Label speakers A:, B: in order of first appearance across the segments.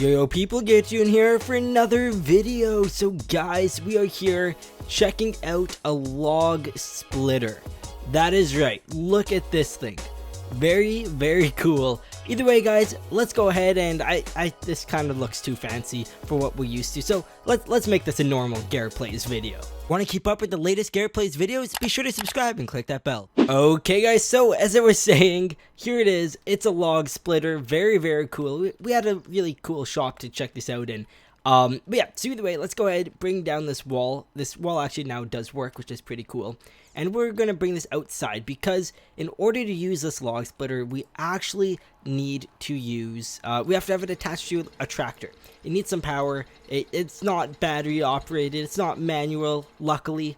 A: Yo people, get you in here for another video. So guys, we are here checking out a LogSplitter. That is right, look at this thing. Very cool. Either way guys, let's go ahead and this kind of looks too fancy for what we're used to, so let's make this a normal Garrett Plays video. Want to keep up with the latest Garrett Plays videos? Be sure to subscribe and click that bell. Okay guys, so as I was saying, here it is. It's a LogSplitter. Very cool. We had a really cool shop to check this out in. But yeah, so either way, let's go ahead, bring down this wall. This wall actually now does work, which is pretty cool. And we're going to bring this outside because in order to use this LogSplitter, we actually need to use, we have to have it attached to a tractor. It needs some power. It's not battery operated. It's not manual, luckily.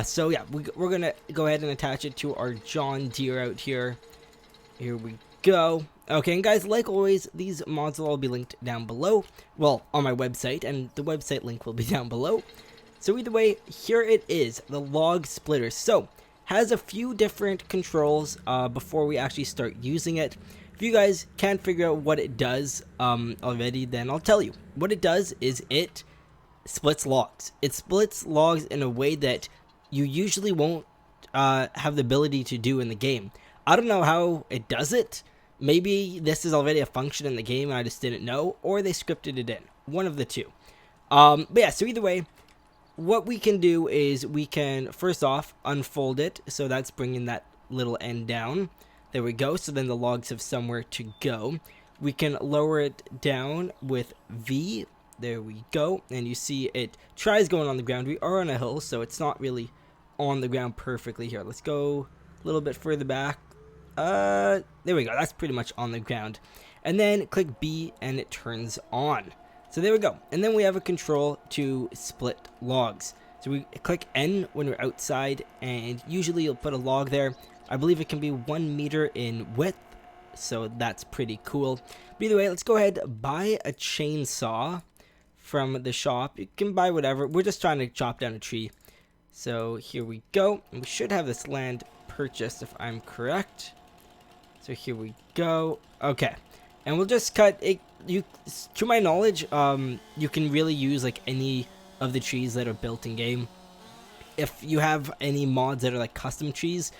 A: So yeah, we're going to go ahead and attach it to our John Deere out here. Here we go. Okay, and guys, like always, these mods will all be linked down below. Well, on my website, and the website link will be down below. So either way, here it is, the LogSplitter. So, has a few different controls before we actually start using it. If you guys can't figure out what it does already, then I'll tell you. What it does is it splits logs. It splits logs in a way that you usually won't have the ability to do in the game. I don't know how it does it. Maybe this is already a function in the game and I just didn't know, or they scripted it in. One of the two. But yeah, so either way, what we can do is we can, first off, unfold it. So that's bringing that little end down. There we go. So then the logs have somewhere to go. We can lower it down with V. There we go. And you see it tries going on the ground. We are on a hill, so it's not really on the ground perfectly here. Let's go a little bit further back. There we go. That's pretty much on the ground. And then click B and it turns on. So there we go. And then we have a control to split logs. So we click N when we're outside, and usually you'll put a log there. I believe it can be 1 meter in width, so that's pretty cool. But either way, let's go ahead and buy a chainsaw from the shop. You can buy whatever. We're just trying to chop down a tree. So here we go. And we should have this land purchased if I'm correct. So here we go. Okay. And we'll just cut it. To my knowledge, you can really use like any of the trees that are built in game. If you have any mods that are like custom trees,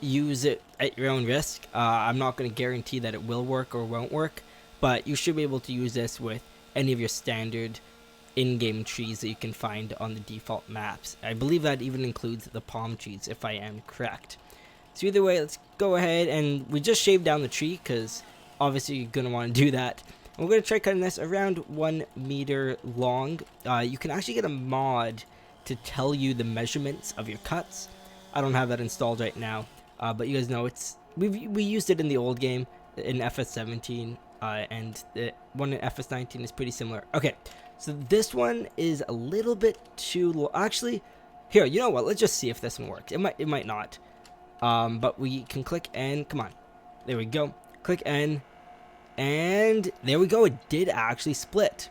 A: use it at your own risk. I'm not going to guarantee that it will work or won't work, but you should be able to use this with any of your standard in-game trees that you can find on the default maps. I believe that even includes the palm trees, if I am correct. So either way, let's go ahead and we just shaved down the tree because obviously you're going to want to do that. And we're going to try cutting this around 1 meter long. You can actually get a mod to tell you the measurements of your cuts. I don't have that installed right now, but you guys know we used it in the old game in FS19, and the one in FS19 is pretty similar. Okay, so this one is a little bit too low. Actually, here, you know what? Let's just see if this one works. It might not. But we can click N. Come on. There we go. Click N. And there we go. It did actually split.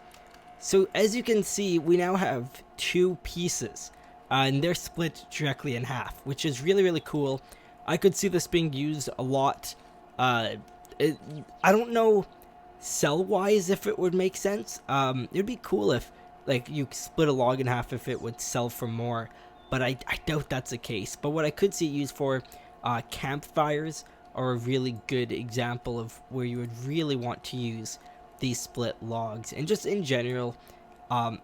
A: So as you can see, we now have 2 pieces. And they're split directly in half, which is really cool. I could see this being used a lot. I don't know sell-wise if it would make sense. It'd be cool if like you split a log in half if it would sell for more. But I doubt that's the case. But what I could see it used for, campfires are a really good example of where you would really want to use these split logs. And just in general,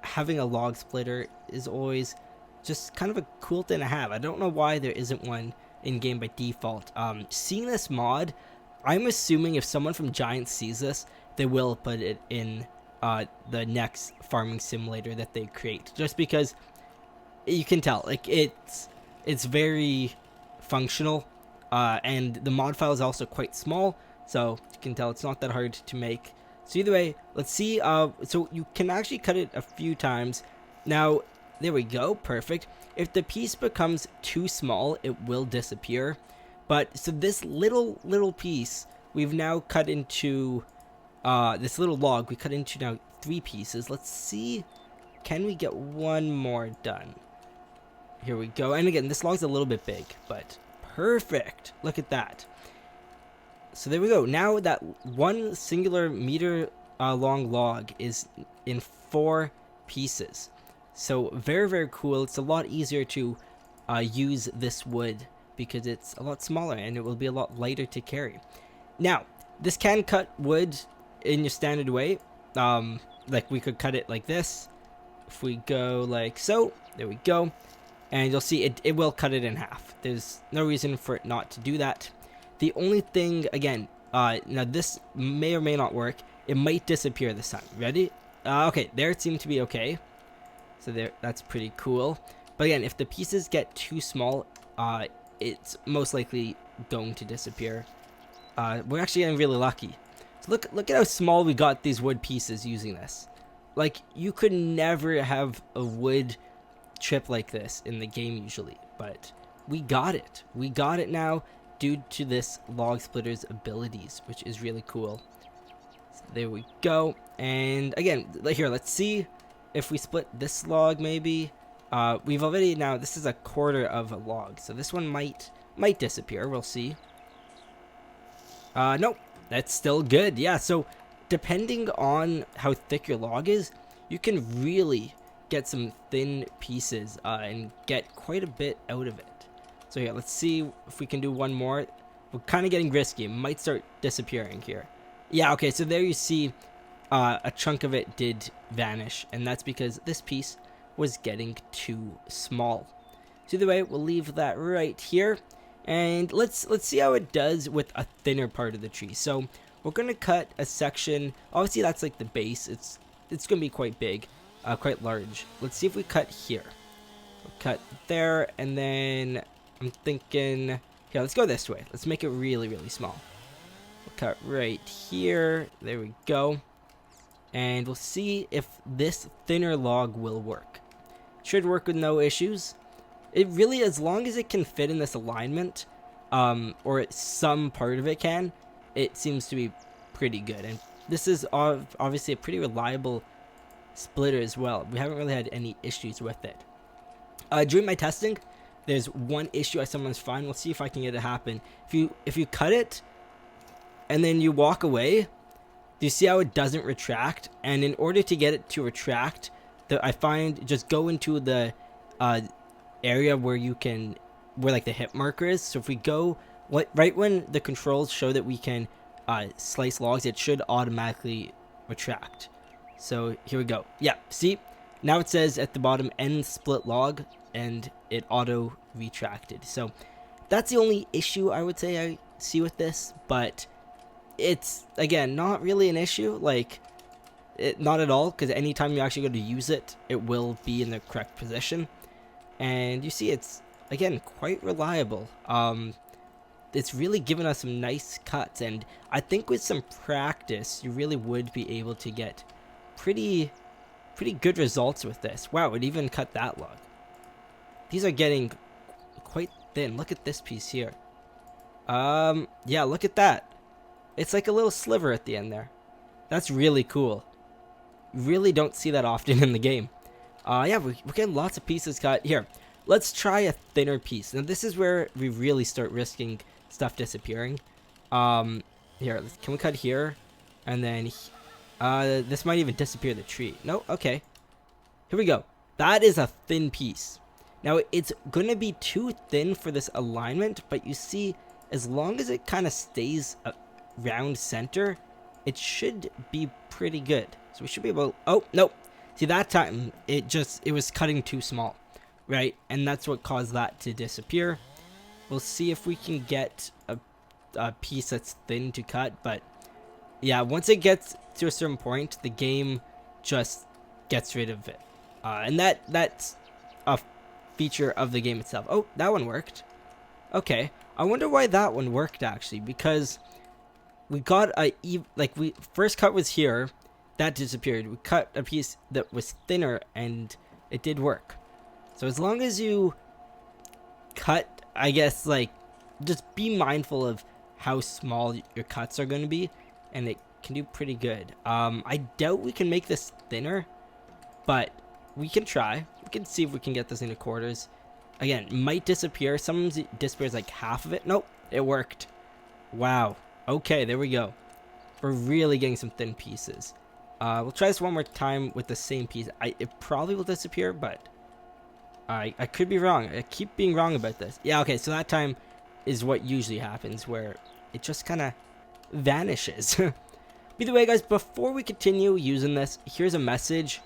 A: having a LogSplitter is always just kind of a cool thing to have. I don't know why there isn't one in game by default. Seeing this mod, I'm assuming if someone from Giant sees this, they will put it in the next farming simulator that they create. Just because you can tell, like it's very functional, and the mod file is also quite small, so you can tell it's not that hard to make. So either way, let's see. So you can actually cut it a few times. Now, there we go, perfect. If the piece becomes too small, it will disappear. But so this little piece, we've now cut into this little log. We cut into now 3 pieces. Let's see, can we get one more done? Here we go. And again, this log's a little bit big, but perfect. Look at that. So there we go. Now that one singular meter long log is in 4 pieces. So very, very cool. It's a lot easier to use this wood because it's a lot smaller and it will be a lot lighter to carry. Now, this can cut wood in your standard way. Like we could cut it like this. If we go like so, there we go. And you'll see it will cut it in half. There's no reason for it not to do that. The only thing, again, now this may or may not work. It might disappear this time. Ready? Okay, there it seemed to be okay. So there, that's pretty cool. But again, if the pieces get too small, it's most likely going to disappear. We're actually getting really lucky. So look at how small we got these wood pieces using this. Like, you could never have a wood chip like this in the game usually, but we got it. We got it now due to this LogSplitter's abilities, which is really cool. So there we go. And again, here, let's see if we split this log maybe. We've already, now this is a quarter of a log, so this one might disappear. We'll see. Nope, that's still good. Yeah, so depending on how thick your log is, you can really get some thin pieces and get quite a bit out of it. So yeah, let's see if we can do one more. We're kind of getting risky. It might start disappearing here. Yeah, okay, so there you see a chunk of it did vanish, and that's because this piece was getting too small. So either way, we'll leave that right here, and let's see how it does with a thinner part of the tree. So we're gonna cut a section. Obviously, that's like the base. It's gonna be quite big, quite large. Let's see if we cut here. We'll cut there, and then I'm thinking, here, let's go this way. Let's make it really, really small. We'll cut right here. There we go. And we'll see if this thinner log will work. Should work with no issues. It really, as long as it can fit in this alignment, or some part of it can, it seems to be pretty good. And this is obviously a pretty reliable splitter as well. We haven't really had any issues with it. During my testing, there's one issue I sometimes find. We'll see if I can get it to happen. If you cut it and then you walk away, do you see how it doesn't retract? And in order to get it to retract, I find just go into the area where like the hit marker is. So if we go right when the controls show that we can slice logs, it should automatically retract. So here we go. Yeah, see, now it says at the bottom end split log, and it auto retracted. So that's the only issue I would say I see with this, but it's, again, not really an issue, like, not at all, because anytime you actually go to use it, it will be in the correct position. And you see it's, again, quite reliable. It's really given us some nice cuts, and I think with some practice, you really would be able to get pretty good results with this. Wow, it even cut that log. These are getting quite thin. Look at this piece here. Yeah, look at that. It's like a little sliver at the end there. That's really cool. Really don't see that often in the game. Yeah, we're getting lots of pieces cut. Here, let's try a thinner piece. Now, this is where we really start risking stuff disappearing. Here, can we cut here? And then, this might even disappear the tree. No? Okay. Here we go. That is a thin piece. Now, it's going to be too thin for this alignment, but you see, as long as it kind of stays round center, it should be pretty good. So we should be able, oh, nope. See, that time, it was cutting too small, right? And that's what caused that to disappear. We'll see if we can get a piece that's thin to cut, but yeah, once it gets to a certain point, the game just gets rid of it. And that's a feature of the game itself. Oh, that one worked. Okay, I wonder why that one worked, actually, because we got we first cut was here, that disappeared. We cut a piece that was thinner, and it did work. So as long as you cut, I guess, like, just be mindful of how small your cuts are going to be, and it can do pretty good. I doubt we can make this thinner, but we can try. We can see if we can get this into quarters. Again, it might disappear. Sometimes it disappears like half of it. Nope, it worked. Wow. Okay, there we go. We're really getting some thin pieces. We'll try this one more time with the same piece. It probably will disappear, but I could be wrong. I keep being wrong about this. Yeah, okay, so that time is what usually happens, where it just kind of vanishes. Either way, guys, before we continue using this, here's a message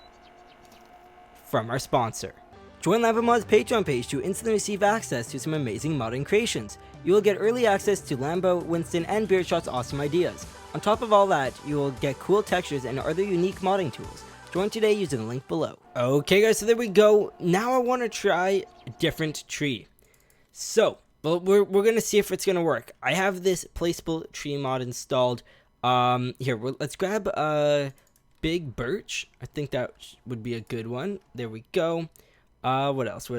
A: from our sponsor. Join Lambo Mods' Patreon page to instantly receive access to some amazing modding creations. You will get early access to Lambo, Winston, and Beardshot's awesome ideas. On top of all that, you will get cool textures and other unique modding tools. Join today using the link below. Okay guys, so there we go. Now I want to try a different tree. So, well, we're going to see if it's going to work. I have this placeable tree mod installed. Here, let's grab a big birch. I think that would be a good one. There we go. What else?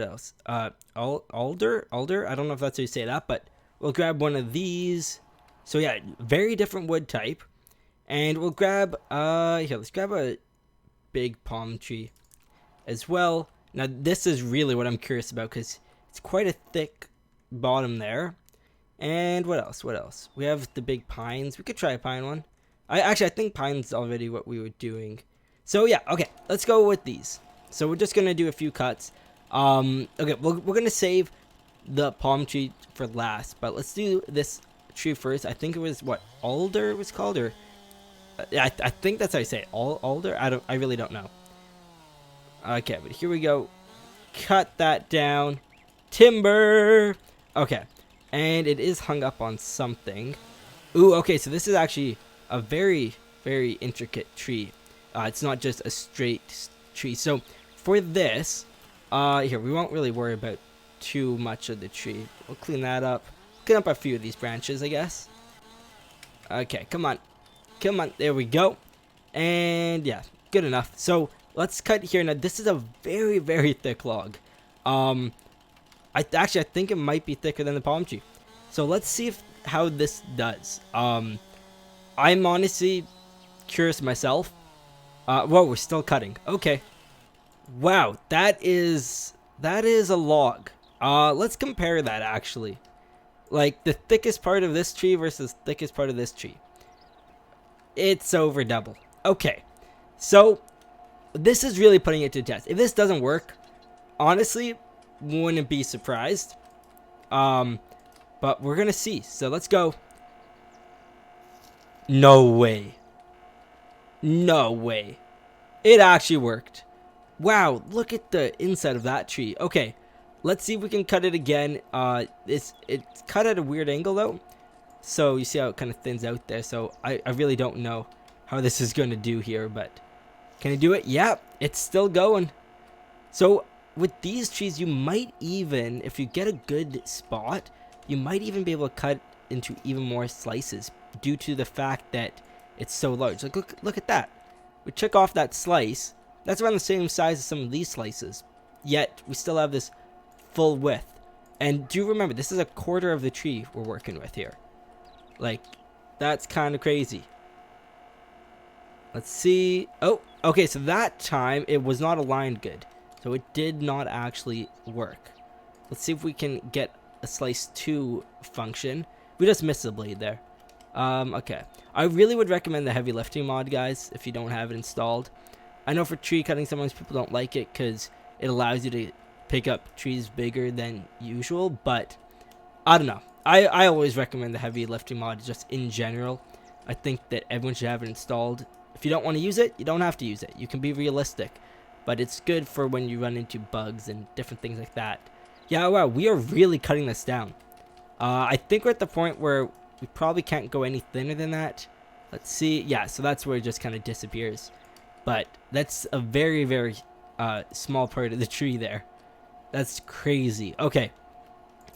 A: Alder? I don't know if that's how you say that, but we'll grab one of these. So yeah, very different wood type. And we'll grab, here, let's grab a big palm tree as well. Now, this is really what I'm curious about, because it's quite a thick bottom there. And what else? We have the big pines. We could try a pine one. I think pine's already what we were doing. So yeah, okay, let's go with these. So we're just gonna do a few cuts. Okay, we're gonna save the palm tree for last, but let's do this tree first. I think it was what alder was called, or I think that's how you say it. Alder. I really don't know. Okay, but here we go. Cut that down. Timber. Okay, and it is hung up on something. Ooh, okay, so this is actually a very, very intricate tree. It's not just a straight tree. So for this, here, we won't really worry about too much of the tree. We'll clean that up. Clean up a few of these branches, I guess. Okay, come on. There we go. And yeah, good enough. So let's cut here. Now, this is a very, very thick log. I think it might be thicker than the palm tree. So let's see how this does. I'm honestly curious myself. Whoa, we're still cutting. Okay. Wow, that is a log. Let's compare that, actually. Like, the thickest part of this tree versus thickest part of this tree. It's over double. Okay. So, this is really putting it to the test. If this doesn't work, honestly, wouldn't be surprised. But we're gonna see. So, let's go. No way. No way. It actually worked. Wow, look at the inside of that tree. Okay, let's see if we can cut it again. It's cut at a weird angle though. So you see how it kind of thins out there. So I really don't know how this is going to do here, but can I do it? Yeah, it's still going. So with these trees, you might even, if you get a good spot, you might even be able to cut into even more slices due to the fact that it's so large. Like, look at that. We took off that slice. That's around the same size as some of these slices. Yet, we still have this full width. And do remember, this is a quarter of the tree we're working with here. Like, that's kind of crazy. Let's see. Oh, okay, so that time, it was not aligned good. So it did not actually work. Let's see if we can get a slice 2 function. We just missed the blade there. Okay. I really would recommend the heavy lifting mod, guys, if you don't have it installed. I know for tree cutting, sometimes people don't like it because it allows you to pick up trees bigger than usual, but I don't know. I always recommend the heavy lifting mod just in general. I think that everyone should have it installed. If you don't want to use it, you don't have to use it. You can be realistic, but it's good for when you run into bugs and different things like that. Yeah, wow, we are really cutting this down. I think we're at the point where we probably can't go any thinner than that. Let's see. Yeah, so that's where it just kind of disappears. But that's a very, very small part of the tree there. That's crazy. Okay.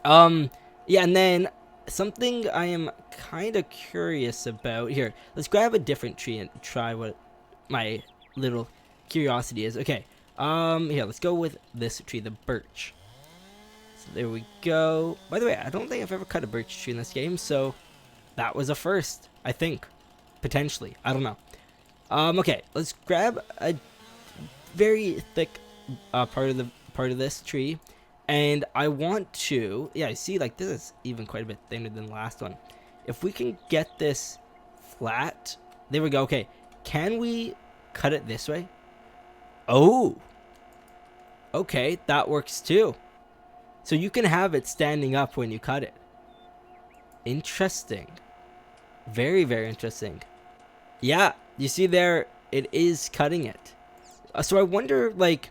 A: Yeah, and then something I am kind of curious about. Here, let's grab a different tree and try what my little curiosity is. Okay. Here, let's go with this tree, the birch. So there we go. By the way, I don't think I've ever cut a birch tree in this game, so that was a first, I think. Potentially. I don't know. Okay, let's grab a very thick part of this tree, and I want to, yeah, I see, like, this is even quite a bit thinner than the last one. If we can get this flat, there we go. Okay, can we cut it this way. Oh, okay, that works too. So you can have it standing up when you cut it. Interesting. Very, very interesting. Yeah, you see there, it is cutting it. So I wonder, like,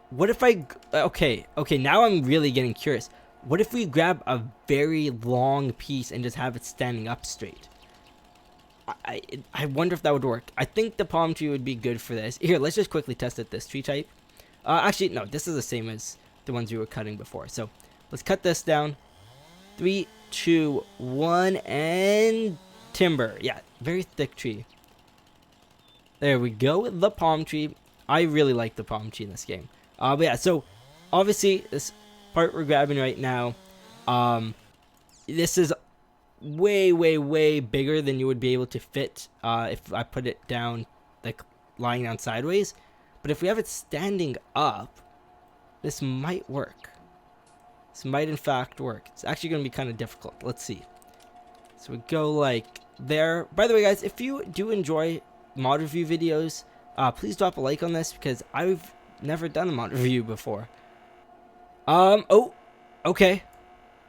A: what if I... Okay, now I'm really getting curious. What if we grab a very long piece and just have it standing up straight? I wonder if that would work. I think the palm tree would be good for this. Here, let's just quickly test it, this tree type. Actually, no, this is the same as the ones we were cutting before. So, let's cut this down. 3, 2, 1, and timber. Yeah, very thick tree. There we go, the palm tree. I really like the palm tree in this game. But yeah, so obviously this part we're grabbing right now, this is way bigger than you would be able to fit if I put it down, like lying down sideways. But if we have it standing up, this might work. This might in fact work. It's actually going to be kind of difficult. Let's see. So we go like there. By the way, guys, if you do enjoy mod review videos, please drop a like on this, because I've never done a mod review before. Oh, okay,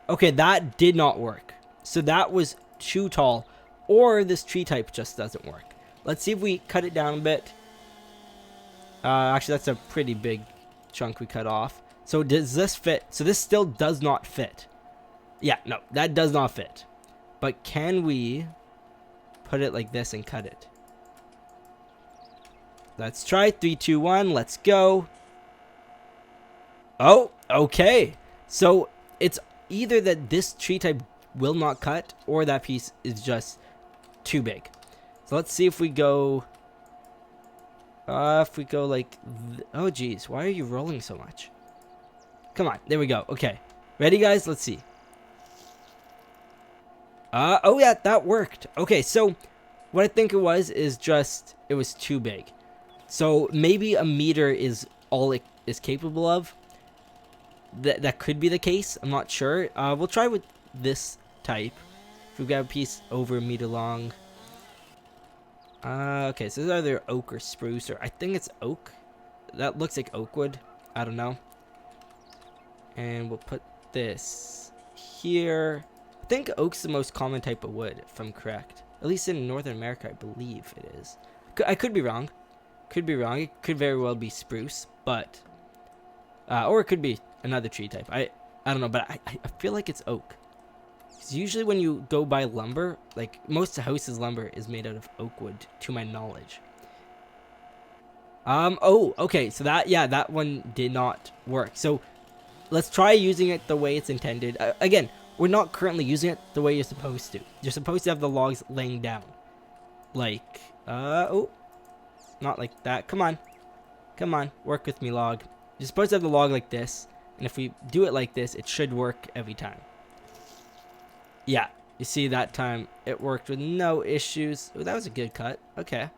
A: that did not work. So that was too tall, or this tree type just doesn't work. Let's see if we cut it down a bit. Actually, that's a pretty big chunk we cut off. So does this fit? So this still does not fit. Yeah, no, that does not fit. But can we put it like this and cut it? Let's try. 3, 2, 1. Let's go. Oh, okay. So it's either that this tree type will not cut, or that piece is just too big. So let's see if we go. If we go like, oh geez, why are you rolling so much? Come on, there we go. Okay, ready, guys? Let's see. Oh yeah, that worked. Okay, so what I think it was is just it was too big. So maybe a meter is all it is capable of. That could be the case. I'm not sure. We'll try with this type. If we've got a piece over a meter long. Okay, so this is either oak or spruce, or I think it's oak. That looks like oak wood. I don't know. And we'll put this here. I think oak's the most common type of wood, if I'm correct. At least in Northern America, I believe it is. I could be wrong. Could be wrong. It could very well be spruce, but or it could be another tree type. I don't know, but I feel like it's oak. Because usually when you go buy lumber, like most houses' lumber is made out of oak wood, to my knowledge. Oh, okay. So that one did not work. So let's try using it the way it's intended. Again, we're not currently using it the way you're supposed to. You're supposed to have the logs laying down. Like, oh, not like that. Come on, work with me, log. You're supposed to have the log like this, and if we do it like this, it should work every time. Yeah, you see that time it worked with no issues. Oh, that was a good cut. Okay,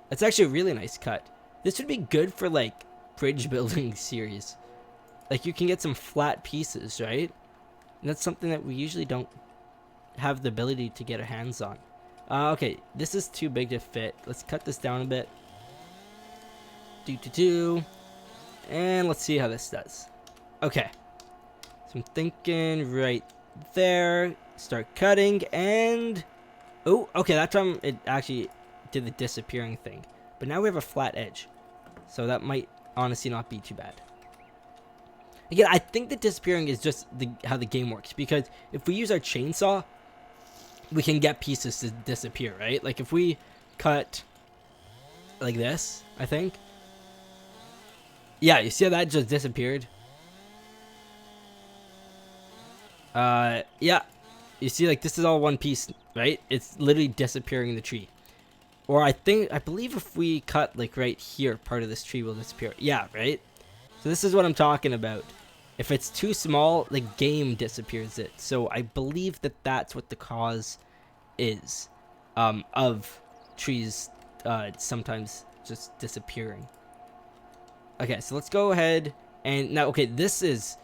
A: that's actually a really nice cut. This would be good for like bridge building series. Like you can get some flat pieces, right? And that's something that we usually don't have the ability to get our hands on. Okay, this is too big to fit. Let's cut this down a bit. And let's see how this does. Okay, so I'm thinking right there. Start cutting, and oh, okay, that time it actually did the disappearing thing. But now we have a flat edge, so that might honestly not be too bad. Again, I think the disappearing is just how the game works, because if we use our chainsaw, we can get pieces to disappear, right? Like if we cut like this, I think. Yeah, you see how that just disappeared? Yeah. You see, like, this is all one piece, right? It's literally disappearing the tree. Or I believe if we cut, like, right here, part of this tree will disappear. Yeah, right? So this is what I'm talking about. If it's too small, the game disappears it. So I believe that that's what the cause is of trees sometimes just disappearing. Okay, so let's go ahead and now, okay, this is,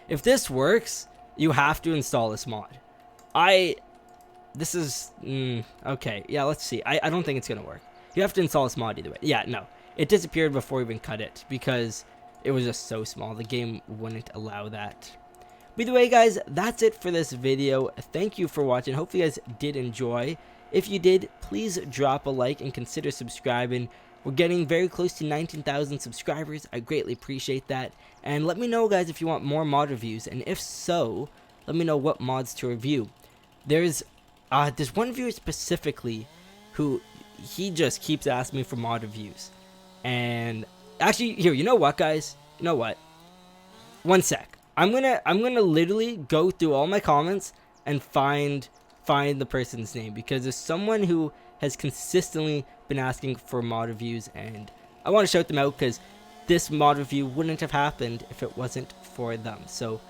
A: if this works, you have to install this mod. Okay, yeah, let's see. I don't think it's gonna work. You have to install this mod either way. Yeah, no. It disappeared before we even cut it because it was just so small. The game wouldn't allow that. But either way, guys, that's it for this video. Thank you for watching. Hopefully you guys did enjoy. If you did, please drop a like and consider subscribing. We're getting very close to 19,000 subscribers. I greatly appreciate that. And let me know, guys, if you want more mod reviews. And if so, let me know what mods to review. There's one viewer specifically who he just keeps asking me for mod reviews. And actually, here, you know what, guys? You know what? One sec. I'm gonna literally go through all my comments and find the person's name, because there's someone who has consistently been asking for mod reviews, and I want to shout them out because this mod review wouldn't have happened if it wasn't for them. So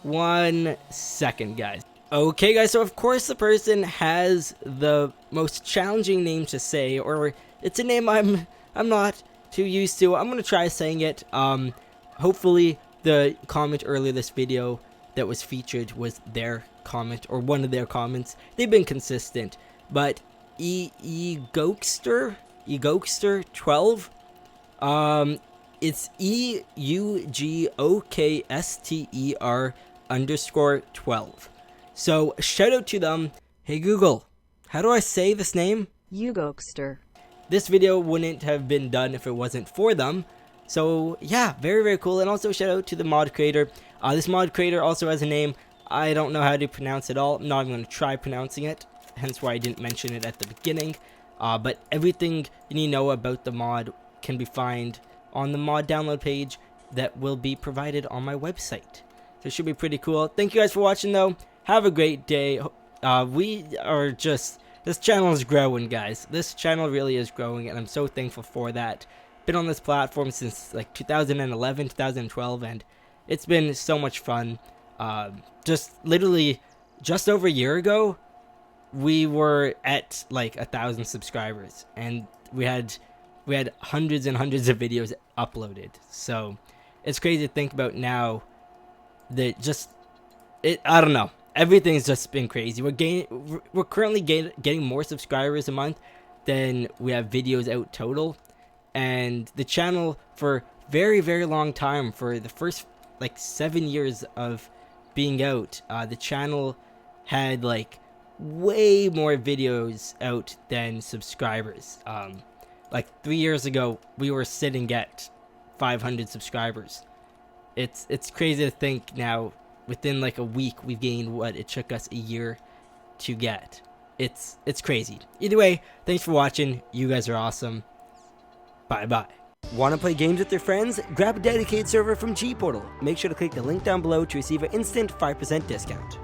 A: 1 second, guys. Okay, guys, so of course the person has the most challenging name to say, or it's a name I'm not too used to. I'm gonna try saying it. Hopefully the comment earlier this video that was featured was their comment, or one of their comments. They've been consistent, but Egokster 12. It's EUGOKSTER_12. So shout out to them. Hey Google, how do I say this name?
B: Egokster.
A: This video wouldn't have been done if it wasn't for them. So yeah, very, very cool. And also shout out to the mod creator. This mod creator also has a name. I don't know how to pronounce it all. I'm not even going to try pronouncing it. Hence why I didn't mention it at the beginning. But everything you need to know about the mod can be found on the mod download page that will be provided on my website. So it should be pretty cool. Thank you guys for watching, though. Have a great day. This channel is growing, guys. This channel really is growing, and I'm so thankful for that. Been on this platform since like 2011, 2012, and it's been so much fun. Just over a year ago, we were at like 1,000 subscribers, and we had hundreds and hundreds of videos uploaded. So it's crazy to think about now that I don't know. Everything's just been crazy. We're currently getting more subscribers a month than we have videos out total. And the channel, for very, very long time, for the first like 7 years of being out, the channel had like way more videos out than subscribers. Like 3 years ago, we were sitting at 500 subscribers. It's crazy to think now, within like a week, we've gained what it took us a year to get. It's crazy. Either way, thanks for watching. You guys are awesome. Bye-bye. Want to play games with your friends? Grab a dedicated server from GPortal. Make sure to click the link down below to receive an instant 5% discount.